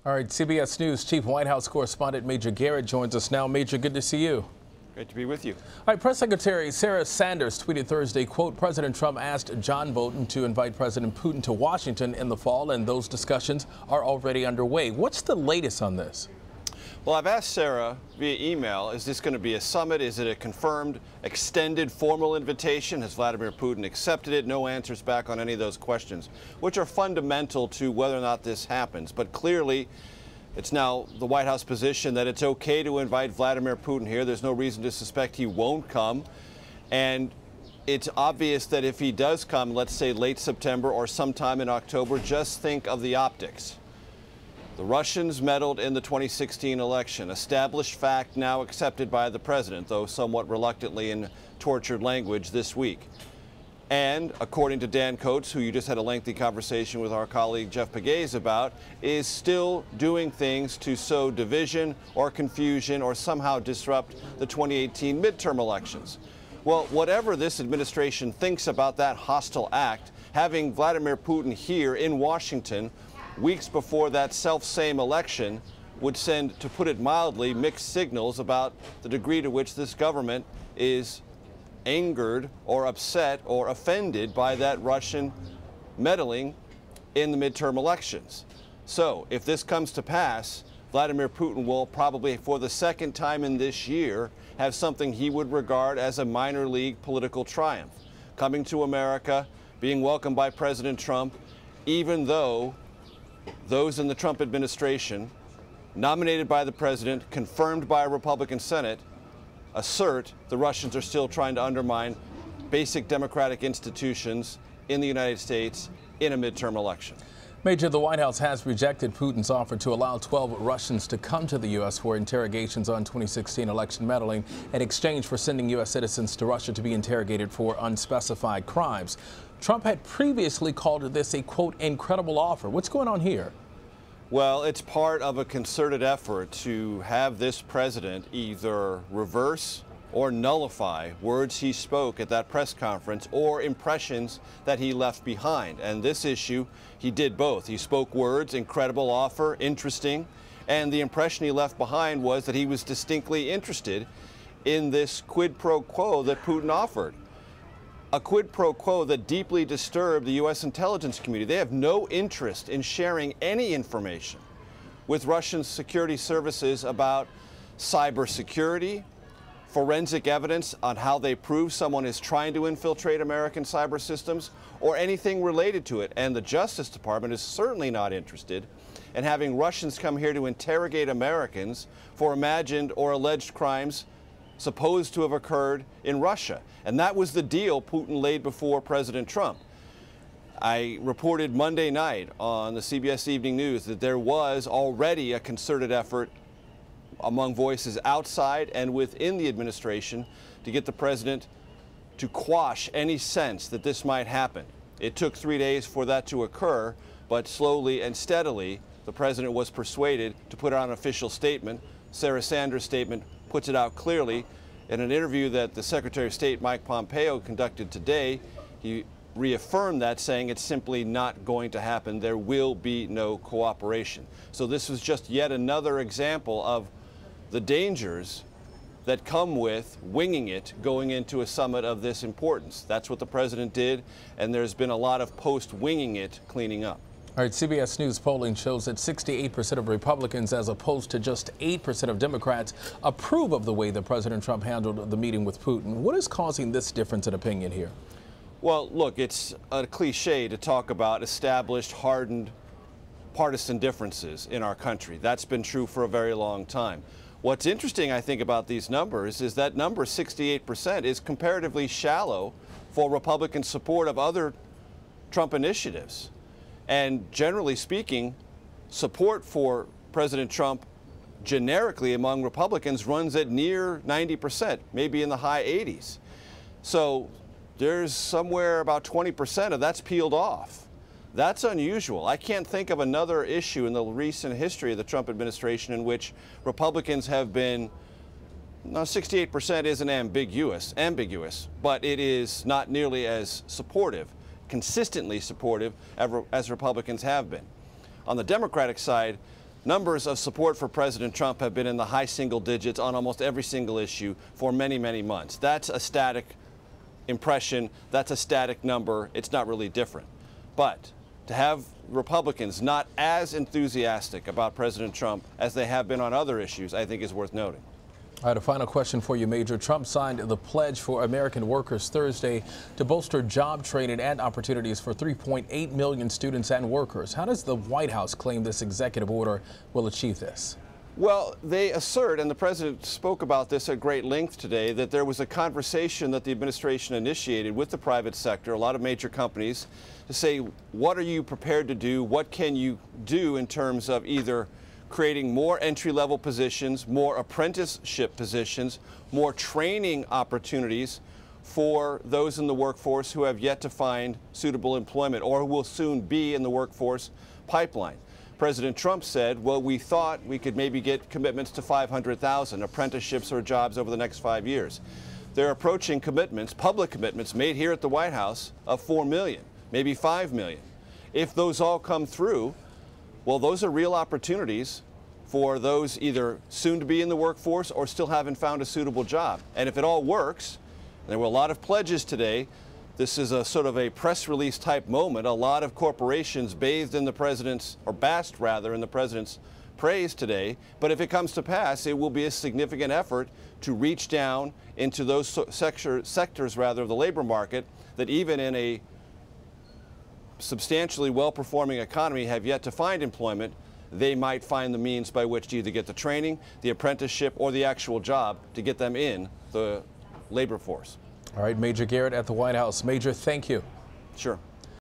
All right, CBS News Chief White House correspondent Major Garrett joins us now. Major, good to see you. Great to be with you. All right, Press Secretary Sarah Sanders tweeted Thursday, quote, President Trump asked John Bolton to invite President Putin to Washington in the fall, and those discussions are already underway. What's the latest on this? Well, I've asked Sarah via email, is this going to be a summit? Is it a confirmed, extended, formal invitation? Has Vladimir Putin accepted it? No answers back on any of those questions, which are fundamental to whether or not this happens. But clearly, it's now the White House position that it's okay to invite Vladimir Putin here. There's no reason to suspect he won't come. And it's obvious that if he does come, let's say late September or sometime in October, just think of the optics. The Russians meddled in the 2016 election, established fact now accepted by the president, though somewhat reluctantly in tortured language this week. And according to Dan Coates, who you just had a lengthy conversation with our colleague Jeff Pegues about, is still doing things to sow division or confusion or somehow disrupt the 2018 midterm elections. Well, whatever this administration thinks about that hostile act, having Vladimir Putin here in Washington weeks before that self-same election would send, to put it mildly, mixed signals about the degree to which this government is angered or upset or offended by that Russian meddling in the midterm elections. So if this comes to pass, Vladimir Putin will probably, for the second time in this year, have something he would regard as a minor league political triumph. Coming to America, being welcomed by President Trump, even though those in the Trump administration, nominated by the president, confirmed by a Republican Senate, assert the Russians are still trying to undermine basic democratic institutions in the United States in a midterm election. Major, the White House has rejected Putin's offer to allow 12 Russians to come to the U.S. for interrogations on 2016 election meddling in exchange for sending U.S. citizens to Russia to be interrogated for unspecified crimes. Trump had previously called this a, quote, incredible offer. What's going on here? Well, it's part of a concerted effort to have this president either reverse or nullify words he spoke at that press conference or impressions that he left behind. And this issue, he did both. He spoke words, incredible offer, interesting, and the impression he left behind was that he was distinctly interested in this quid pro quo that Putin offered. A quid pro quo that deeply disturbed the U.S. intelligence community. They have no interest in sharing any information with Russian security services about cybersecurity, forensic evidence on how they prove someone is trying to infiltrate American cyber systems, or anything related to it. And the Justice Department is certainly not interested in having Russians come here to interrogate Americans for imagined or alleged crimes supposed to have occurred in Russia. And that was the deal Putin laid before President Trump. I reported Monday night on the CBS Evening News that there was already a concerted effort among voices outside and within the administration to get the president to quash any sense that this might happen. It took 3 days for that to occur, but slowly and steadily, the president was persuaded to put out an official statement. Sarah Sanders' statement puts it out clearly. In an interview that the Secretary of State, Mike Pompeo, conducted today, he reaffirmed that, saying it's simply not going to happen. There will be no cooperation. So this was just yet another example of the dangers that come with winging it going into a summit of this importance. That's what the president did, and there's been a lot of post-winging it cleaning up. All right, CBS News polling shows that 68% of Republicans, as opposed to just 8% of Democrats, approve of the way that President Trump handled the meeting with Putin. What is causing this difference in opinion here? Well, look, it's a cliche to talk about established, hardened partisan differences in our country. That's been true for a very long time. What's interesting, I think, about these numbers is that number, 68%, is comparatively shallow for Republican support of other Trump initiatives. And generally speaking, support for President Trump generically among Republicans runs at near 90%, maybe in the high 80s. So there's somewhere about 20% of that's peeled off. That's unusual. I can't think of another issue in the recent history of the Trump administration in which Republicans have been, now 68% isn't ambiguous, but it is not nearly as supportive, consistently supportive as Republicans have been. On the Democratic side, numbers of support for President Trump have been in the high single digits on almost every single issue for many, many months. That's a static impression. That's a static number. It's not really different. But to have Republicans not as enthusiastic about President Trump as they have been on other issues, I think is worth noting. All right, a final question for you, Major. Trump signed the pledge for American workers Thursday to bolster job training and opportunities for 3.8 million students and workers. How does the White House claim this executive order will achieve this? Well, they assert, and the president spoke about this at great length today, that there was a conversation that the administration initiated with the private sector, a lot of major companies, to say, what are you prepared to do? What can you do in terms of either creating more entry-level positions, more apprenticeship positions, more training opportunities for those in the workforce who have yet to find suitable employment or who will soon be in the workforce pipeline. President Trump said, well, we thought we could maybe get commitments to 500,000 apprenticeships or jobs over the next 5 years. They're approaching commitments, public commitments made here at the White House of 4 million, maybe 5 million. If those all come through, well, those are real opportunities for those either soon to be in the workforce or still haven't found a suitable job. And if it all works, there were a lot of pledges today. This is a sort of a press release type moment. A lot of corporations bathed in the president's, or basked rather, in the president's praise today. But if it comes to pass, it will be a significant effort to reach down into those sectors rather of the labor market that even in a substantially well-performing economy have yet to find employment. They might find the means by which to either get the training, the apprenticeship, or the actual job to get them in the labor force. All right, Major Garrett at the White House. Major, thank you. Sure.